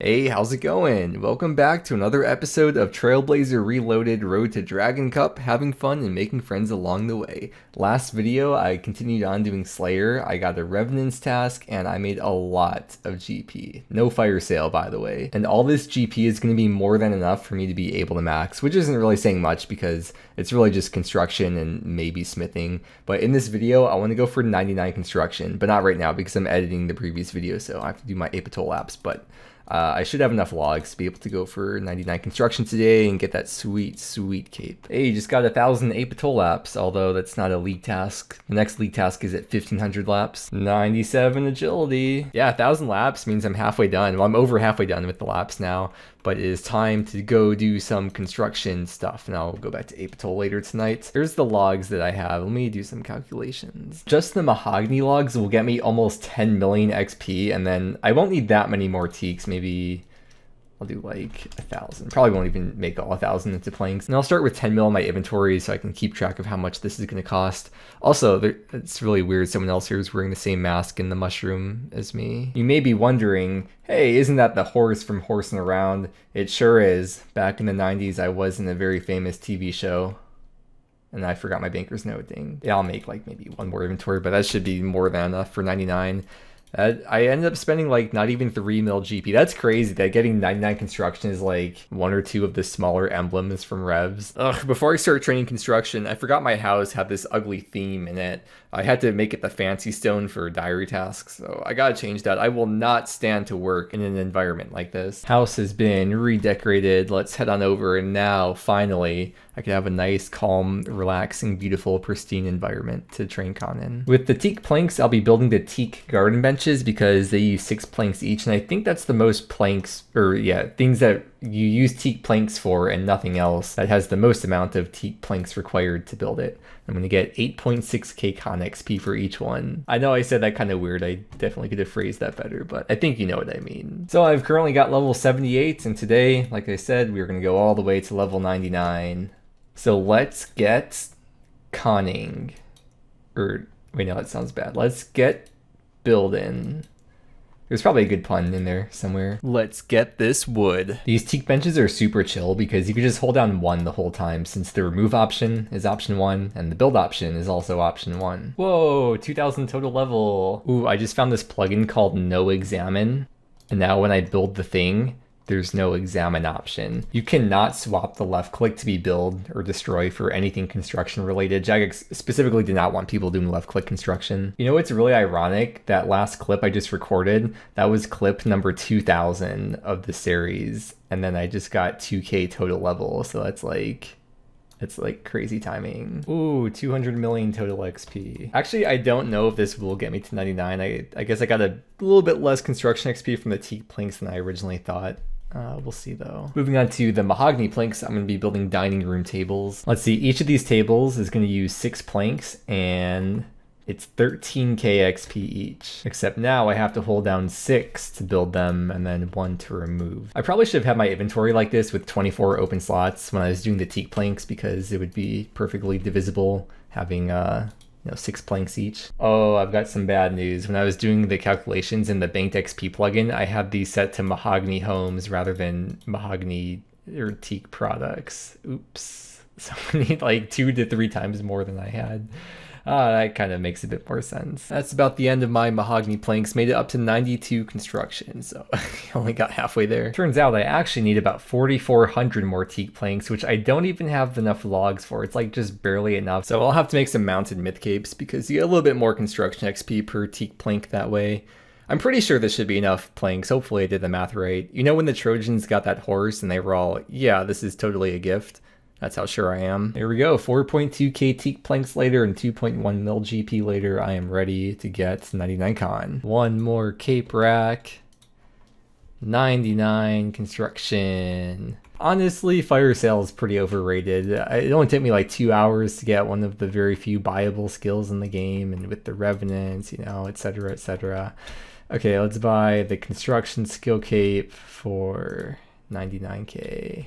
Hey, how's it going? Welcome back to another episode of Trailblazer Reloaded Road to Dragon Cup, having fun and making friends along the way. Last video, I continued on doing Slayer, I got a Revenant's task, and I made a lot of GP. No fire sale, by the way. And all this GP is going to be more than enough for me to be able to max, which isn't really saying much because it's really just construction and maybe smithing. But in this video, I want to go for 99 construction, but not right now because I'm editing the previous video, so I have to do my Apatol laps, but I should have enough logs to be able to go for 99 construction today and get that sweet, sweet cape. Hey, just got 1,000 Apatol laps, although that's not a league task. The next league task is at 1,500 laps. 97 agility. Yeah, 1,000 laps means I'm halfway done. Well, I'm over halfway done with the laps now, but it is time to go do some construction stuff. And I'll go back to Apatol later tonight. Here's the logs that I have. Let me do some calculations. Just the mahogany logs will get me almost 10 million XP, and then I won't need that many more teaks. Maybe I'll do like 1,000. Probably won't even make all 1,000 into planks. And I'll start with 10 mil in my inventory so I can keep track of how much this is going to cost. Also, it's really weird someone else here is wearing the same mask in the mushroom as me. You may be wondering, hey, isn't that the horse from Horsing Around? It sure is. Back in the 90s, I was in a very famous TV show. And I forgot my banker's note thing. Yeah, I'll make like maybe one more inventory, but that should be more than enough for 99. I ended up spending like not even 3 mil GP. That's crazy that getting 99 construction is like one or two of the smaller emblems from Revs. Ugh, before I started training construction, I forgot my house had this ugly theme in it. I had to make it the fancy stone for diary tasks, so I gotta change that. I will not stand to work in an environment like this. House has been redecorated. Let's head on over, and now finally I can have a nice, calm, relaxing, beautiful, pristine environment to train con in. With the teak planks, I'll be building the teak garden benches because they use 6 planks each, and I think that's the most planks, or yeah, things that you use teak planks for and nothing else that has the most amount of teak planks required to build it. I'm going to get 8.6k con XP for each one. I know I said that kind of weird. I definitely could have phrased that better, but I think you know what I mean. So I've currently got level 78, and today, like I said, we're going to go all the way to level 99. So let's get conning. Or, wait, no, that sounds bad. Let's get building. There's probably a good pun in there somewhere. Let's get this wood. These teak benches are super chill because you can just hold down 1 the whole time, since the remove option is option 1 and the build option is also option 1. Whoa, 2,000 total level. Ooh, I just found this plugin called No Examine. And now when I build the thing, there's no examine option. You cannot swap the left click to be build or destroy for anything construction related. Jagex specifically did not want people doing left click construction. You know what's really ironic? That last clip I just recorded, that was clip number 2000 of the series. And then I just got 2k total level. So that's like, it's like crazy timing. Ooh, 200 million total XP. Actually, I don't know if this will get me to 99. I guess I got a little bit less construction XP from the teak planks than I originally thought. We'll see though. Moving on to the mahogany planks, I'm going to be building dining room tables. Let's see, each of these tables is going to use 6 planks and it's 13k XP each. Except now I have to hold down 6 to build them and then 1 to remove. I probably should have had my inventory like this with 24 open slots when I was doing the teak planks because it would be perfectly divisible having 6 planks each. Oh, I've got some bad news. When I was doing the calculations in the banked XP plugin, I had these set to mahogany homes rather than mahogany or teak products. Oops. So I need like 2 to 3 times more than I had. That kind of makes a bit more sense. That's about the end of my mahogany planks. Made it up to 92 construction, so I only got halfway there. Turns out I actually need about 4,400 more teak planks, which I don't even have enough logs for. It's like just barely enough. So I'll have to make some mounted myth capes because you get a little bit more construction XP per teak plank that way. I'm pretty sure this should be enough planks. Hopefully I did the math right. You know when the Trojans got that horse and they were all, yeah, this is totally a gift? That's how sure I am. Here we go, 4.2k teak planks later and 2.1 mil GP later, I am ready to get 99 con. 1 more cape rack. 99 construction. Honestly, fire sale is pretty overrated. It only took me like 2 hours to get one of the very few buyable skills in the game, and with the revenants, you know, etc, etc. Okay, let's buy the construction skill cape for 99k.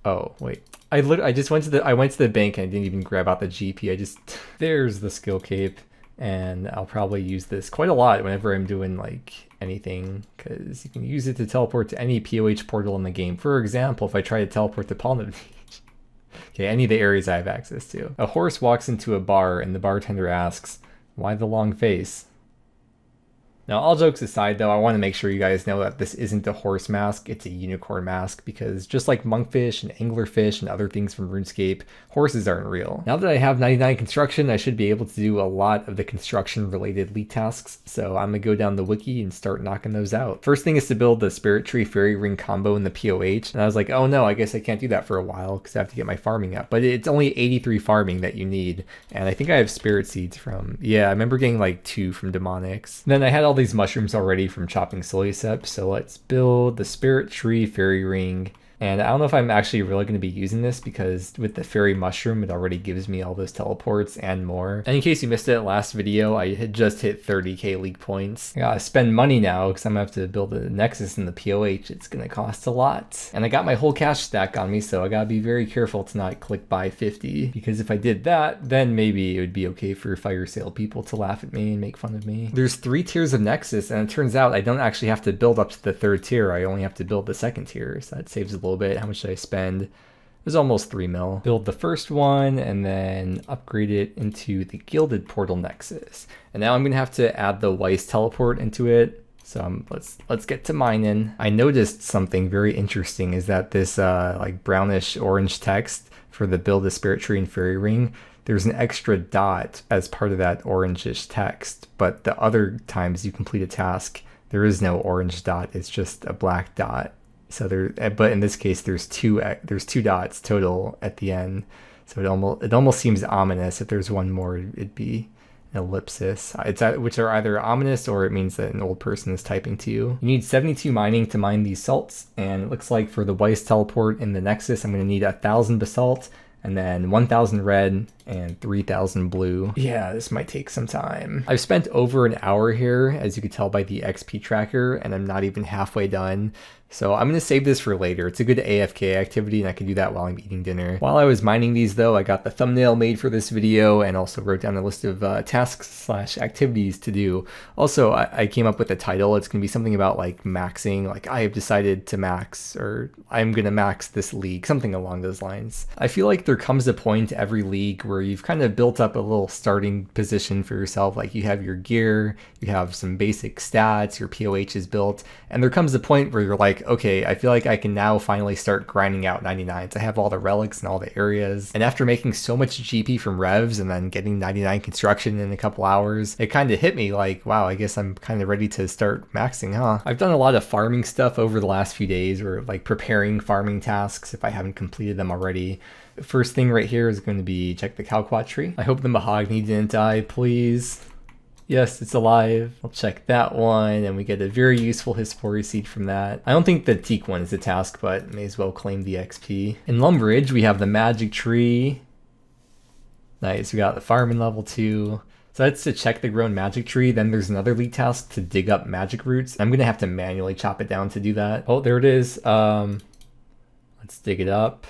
Oh, wait. I just went to the bank and I didn't even grab out the GP. There's the skill cape, and I'll probably use this quite a lot whenever I'm doing like anything, because you can use it to teleport to any POH portal in the game. For example, if I try to teleport to Palm okay, any of the areas I have access to. A horse walks into a bar and the bartender asks, "Why the long face?" Now, all jokes aside, though, I want to make sure you guys know that this isn't a horse mask, it's a unicorn mask, because just like monkfish and anglerfish and other things from RuneScape, horses aren't real. Now that I have 99 construction, I should be able to do a lot of the construction-related lead tasks, so I'm going to go down the wiki and start knocking those out. First thing is to build the Spirit Tree Fairy Ring combo in the POH, and I was like, oh no, I guess I can't do that for a while, because I have to get my farming up. But it's only 83 farming that you need, and I think I have Spirit Seeds from, yeah, I remember getting like 2 from Demonics. And then I had all these mushrooms already from chopping Solisep, so let's build the Spirit Tree Fairy Ring. And I don't know if I'm actually really going to be using this, because with the fairy mushroom it already gives me all those teleports and more. And in case you missed it, last video I had just hit 30k league points. I gotta spend money now because I'm gonna have to build a nexus in the POH. It's gonna cost a lot. And I got my whole cash stack on me, so I gotta be very careful to not click buy 50, because if I did that, then maybe it would be okay for fire sale people to laugh at me and make fun of me. There's 3 tiers of nexus, and it turns out I don't actually have to build up to the 3rd tier. I only have to build the 2nd tier, so that saves a little bit. How much did I spend? It was almost 3 mil. Build the first one and then upgrade it into the Gilded Portal Nexus. And now I'm gonna have to add the Weiss teleport into it. So let's get to mining. I noticed something very interesting, is that this like brownish orange text for the build a Spirit Tree and Fairy Ring, there's an extra dot as part of that orangish text, but the other times you complete a task, there is no orange dot, it's just a black dot. So but in this case, there's two dots total at the end. So it almost seems ominous. If there's one more, it'd be an ellipsis. Which are either ominous or it means that an old person is typing to you. You need 72 mining to mine these salts, and it looks like for the Weiss teleport in the Nexus, I'm going to need 1,000 basalt, and then 1,000 red and 3,000 blue. Yeah, this might take some time. I've spent over an hour here, as you can tell by the XP tracker, and I'm not even halfway done. So I'm going to save this for later. It's a good AFK activity, and I can do that while I'm eating dinner. While I was mining these, though, I got the thumbnail made for this video and also wrote down a list of tasks/activities to do. Also, I came up with a title. It's going to be something about like maxing, like I have decided to max, or I'm going to max this league, something along those lines. I feel like there comes a point every league where you've kind of built up a little starting position for yourself. Like you have your gear, you have some basic stats, your POH is built, and there comes a point where you're like, okay, I feel like I can now finally start grinding out 99s. I have all the relics and all the areas, and after making so much GP from revs and then getting 99 construction in a couple hours, it kind of hit me like, wow, I guess I'm kind of ready to start maxing, huh? I've done a lot of farming stuff over the last few days, or like preparing farming tasks if I haven't completed them already. The first thing right here is going to be check the Calquat tree. I hope the mahogany didn't die, please. Yes, it's alive. I'll check that one, and we get a very useful Hispori seed from that. I don't think the teak one is a task, but may as well claim the XP. In Lumbridge, we have the magic tree. Nice, we got the farming level 2. So that's to check the grown magic tree. Then there's another lead task to dig up magic roots. I'm gonna have to manually chop it down to do that. Oh, there it is. Let's dig it up.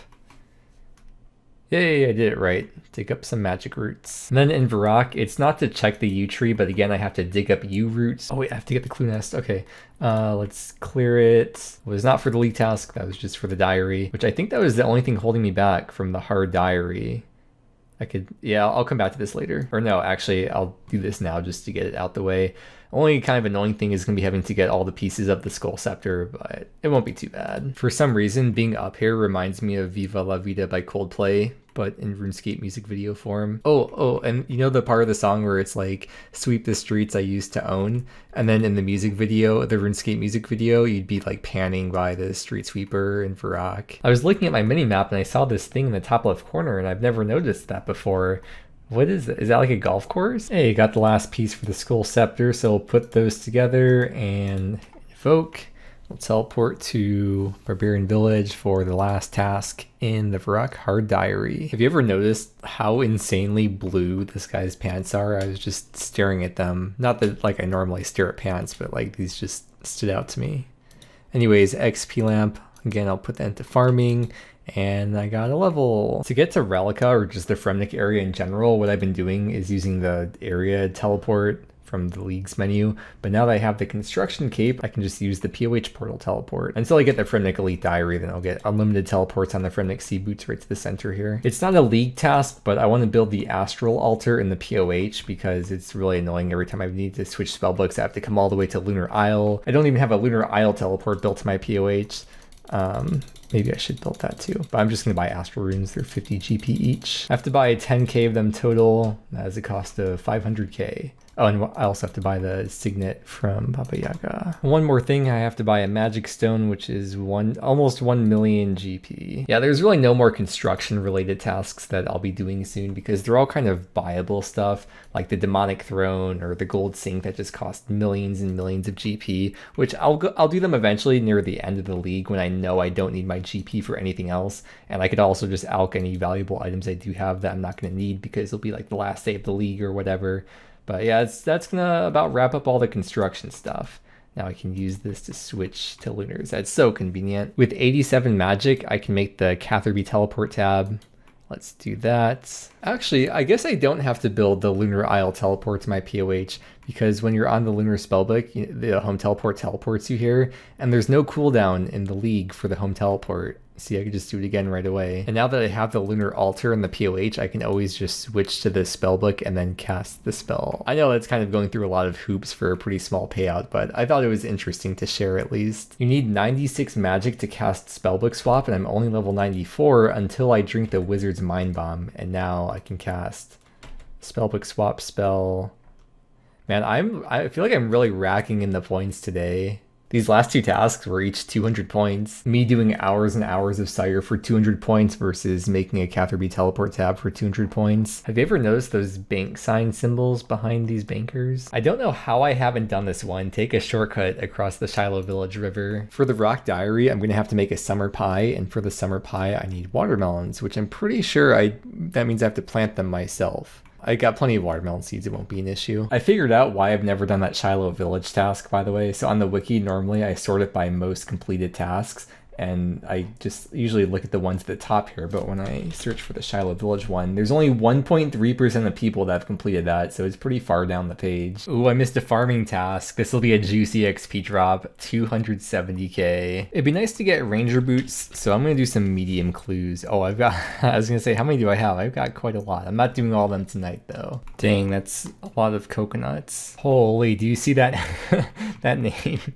Yay, I did it right. Dig up some magic roots. And then in Varrock, it's not to check the yew tree, but again, I have to dig up yew roots. Oh wait, I have to get the clue nest. Okay, let's clear it. It was not for the league task, that was just for the diary, which I think that was the only thing holding me back from the hard diary. Yeah, I'll come back to this later. Or no, actually, I'll do this now just to get it out the way. Only kind of annoying thing is going to be having to get all the pieces of the Skull Scepter, but it won't be too bad. For some reason, being up here reminds me of Viva La Vida by Coldplay, but in RuneScape music video form. Oh, and you know the part of the song where it's like, sweep the streets I used to own? And then in the music video, the RuneScape music video, you'd be like panning by the street sweeper in Varrock. I was looking at my mini-map and I saw this thing in the top left corner, and I've never noticed that before. What is it? Is that like a golf course? Hey, got the last piece for the Skull Scepter, so we'll put those together and evoke. We'll teleport to Barbarian Village for the last task in the Varrock Hard Diary. Have you ever noticed how insanely blue this guy's pants are? I was just staring at them. Not that like I normally stare at pants, but like these just stood out to me. Anyways, XP lamp. Again, I'll put that into farming. And I got a level. To get to Relica, or just the Fremennik area in general, what I've been doing is using the area teleport from the Leagues menu, but now that I have the construction cape, I can just use the POH portal teleport. Until I get the Fremennik Elite Diary, then I'll get unlimited teleports on the Fremennik Sea Boots right to the center here. It's not a League task, but I want to build the Astral Altar in the POH because it's really annoying every time I need to switch spellbooks. I have to come all the way to Lunar Isle. I don't even have a Lunar Isle teleport built to my POH. Maybe I should build that too, but I'm just going to buy Astral Runes. They're 50 GP each. I have to buy 10k of them total. That has a cost of 500k. Oh, and I also have to buy the Signet from Baba Yaga. One more thing, I have to buy a Magic Stone, which is almost 1 million GP. Yeah, there's really no more construction related tasks that I'll be doing soon because they're all kind of buyable stuff, like the Demonic Throne or the Gold Sink that just cost millions and millions of GP, which I'll do them eventually near the end of the league when I know I don't need my GP for anything else. And I could also just alch any valuable items I do have that I'm not going to need because it'll be like the last day of the league or whatever. But yeah, that's gonna about wrap up all the construction stuff. Now I can use this to switch to Lunars. That's so convenient. With 87 magic, I can make the Catherby teleport tab. Let's do that. Actually, I guess I don't have to build the Lunar Isle teleport to my POH because when you're on the Lunar Spellbook, the home teleport teleports you here, and there's no cooldown in the league for the home teleport. See, I could just do it again right away. And now that I have the Lunar Altar in the POH, I can always just switch to the spellbook and then cast the spell. I know that's kind of going through a lot of hoops for a pretty small payout, but I thought it was interesting to share at least. You need 96 magic to cast spellbook swap, and I'm only level 94 until I drink the Wizard's Mind Bomb, and now I can cast spellbook swap spell. Man, I feel like I'm really racking in the points today. These last two tasks were each 200 points. Me doing hours and hours of Sire for 200 points versus making a Catherby teleport tab for 200 points. Have you ever noticed those bank sign symbols behind these bankers? I don't know how I haven't done this one. Take a shortcut across the Shiloh Village River. For the Rock Diary, I'm going to have to make a summer pie, and for the summer pie, I need watermelons, which I'm pretty sure that means I have to plant them myself. I got plenty of watermelon seeds, it won't be an issue. I figured out why I've never done that Shiloh Village task, by the way. So on the wiki, normally I sort it by most completed tasks, and I just usually look at the ones at the top here, but when I search for the Shiloh Village one, there's only 1.3% of people that have completed that, so it's pretty far down the page. Ooh, I missed a farming task. This will be a juicy XP drop, 270k. It'd be nice to get ranger boots, so I'm gonna do some medium clues. Oh, I was gonna say, how many do I have? I've got quite a lot. I'm not doing all of them tonight, though. Dang, that's a lot of coconuts. Holy, do you see that, that name?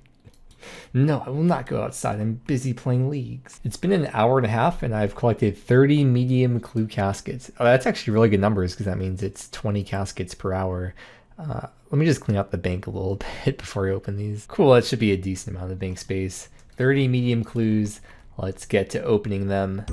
No, I will not go outside. I'm busy playing leagues. It's been an hour and a half and I've collected 30 medium clue caskets. Oh, that's actually really good numbers because that means it's 20 caskets per hour. Let me just clean up the bank a little bit before I open these. Cool, that should be a decent amount of bank space. 30 medium clues. Let's get to opening them.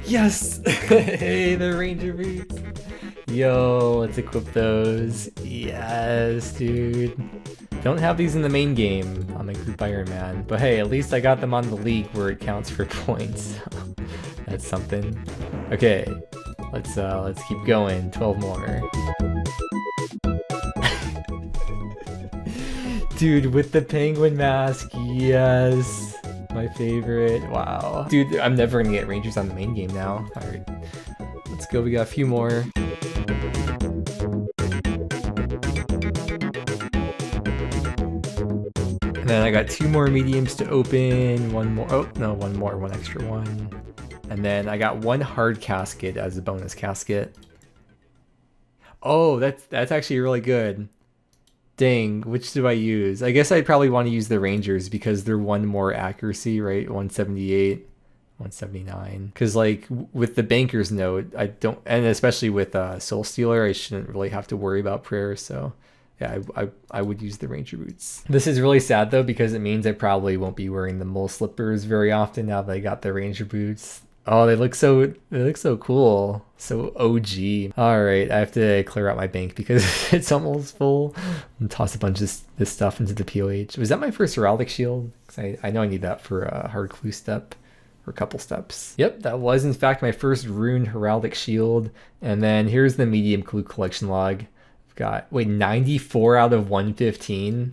Yes! Hey, the ranger boots. Yo, let's equip those. Yes, dude. Don't have these in the main game on the group Ironman, but hey, at least I got them on the league where it counts for points. That's something. Okay, let's keep going. 12 more. Dude, with the penguin mask, yes. My favorite. Wow. Dude, I'm never gonna get rangers on the main game now. Alright. Let's go. We got a few more. And then I got 2 more mediums to open. One more. Oh, no, one more. One extra one. And then I got 1 hard casket as a bonus casket. Oh, that's actually really good. Dang, which do I use? I guess I'd probably want to use the Rangers because they're 1 more accuracy, right? 178, 179. Because like with the Banker's Note, I don't, and especially with Soul Stealer, I shouldn't really have to worry about prayer. So yeah, I would use the Ranger boots. This is really sad though because it means I probably won't be wearing the mole slippers very often now that I got the Ranger boots. Oh, they look so cool. So OG. All right, I have to clear out my bank because it's almost full. And toss a bunch of this stuff into the POH. Was that my first heraldic shield? Because I know I need that for a hard clue step or a couple steps. Yep, that was in fact my first runed heraldic shield. And then here's the medium clue collection log. I've got 94 out of 115.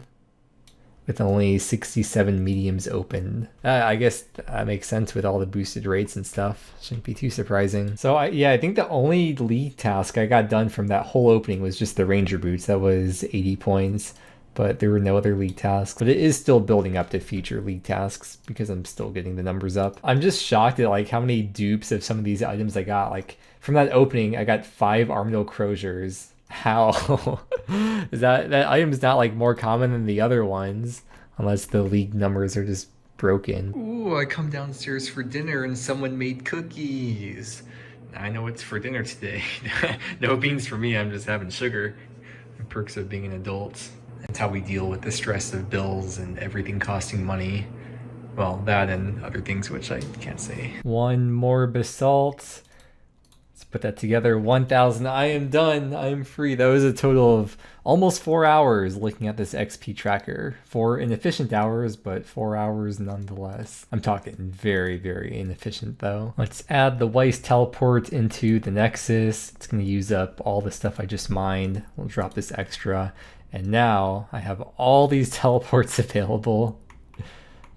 with only 67 mediums open. I guess that makes sense with all the boosted rates and stuff. Shouldn't be too surprising. So I think the only league task I got done from that whole opening was just the ranger boots. That was 80 points. But there were no other league tasks. But it is still building up to future league tasks because I'm still getting the numbers up. I'm just shocked at like how many dupes of some of these items I got. Like from that opening, I got 5 Armadillo Croziers. How? Is that item's not like more common than the other ones, unless the league numbers are just broken. Ooh, I come downstairs for dinner and someone made cookies. I know what's for dinner today. No beans for me, I'm just having sugar. The perks of being an adult. That's how we deal with the stress of bills and everything costing money. Well, that and other things which I can't say. One more basalt. Let's put that together. 1,000. I am done. I am free. That was a total of almost 4 hours looking at this XP tracker. 4 inefficient hours, but 4 hours nonetheless. I'm talking very, very inefficient though. Let's add the Weiss teleport into the Nexus. It's going to use up all the stuff I just mined. We'll drop this extra. And now I have all these teleports available.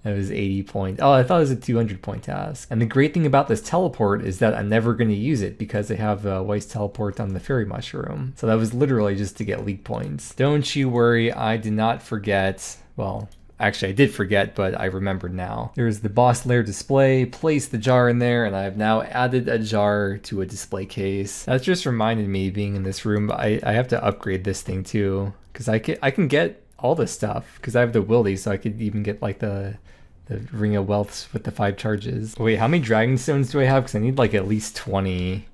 That was 80 points. Oh, I thought it was a 200 point task. And the great thing about this teleport is that I'm never going to use it because I have a Weiss teleport on the fairy mushroom. So that was literally just to get league points. Don't you worry, I did not forget. Well, actually I did forget, but I remembered now. There's the boss lair display, place the jar in there, and I've now added a jar to a display case. That just reminded me, being in this room, I have to upgrade this thing too. Because I can get all this stuff, because I have the wildy, so I could even get like the Ring of Wealths with the 5 charges. Wait, how many dragon stones do I have? Because I need like at least 20.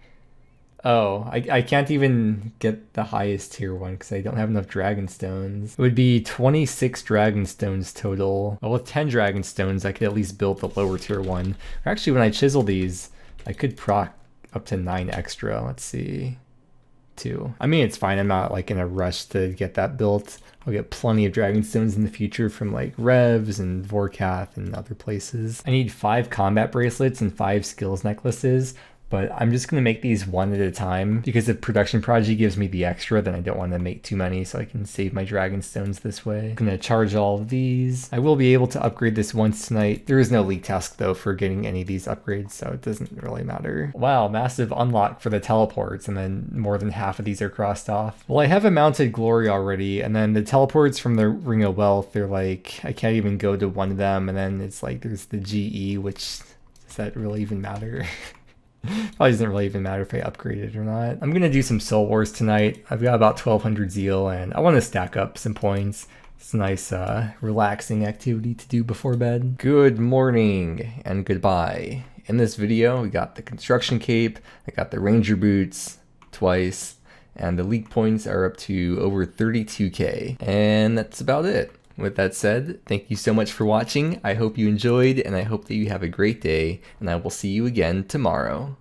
Oh, I can't even get the highest tier one because I don't have enough dragon stones. It would be 26 dragon stones total. Well, with 10 dragon stones, I could at least build the lower tier one. Or actually, when I chisel these, I could proc up to 9 extra. Let's see. 2. I mean, it's fine. I'm not like in a rush to get that built. I'll get plenty of dragon stones in the future from like Revs and Vorkath and other places. I need 5 combat bracelets and 5 skills necklaces. But I'm just going to make these one at a time because if Production Prodigy gives me the extra, then I don't want to make too many so I can save my dragon stones this way. I'm going to charge all of these. I will be able to upgrade this once tonight. There is no league task though for getting any of these upgrades, so it doesn't really matter. Wow, massive unlock for the teleports, and then more than half of these are crossed off. Well, I have a mounted glory already, and then the teleports from the Ring of Wealth, they're like, I can't even go to one of them, and then it's like there's the GE, which does that really even matter? Probably doesn't really even matter if I upgrade it or not. I'm gonna do some Soul Wars tonight. I've got about 1200 zeal and I want to stack up some points. It's a nice relaxing activity to do before bed. Good morning and goodbye. In this video we got the construction cape, I got the ranger boots twice, and the league points are up to over 32k. And that's about it. With that said, thank you so much for watching. I hope you enjoyed, and I hope that you have a great day, and I will see you again tomorrow.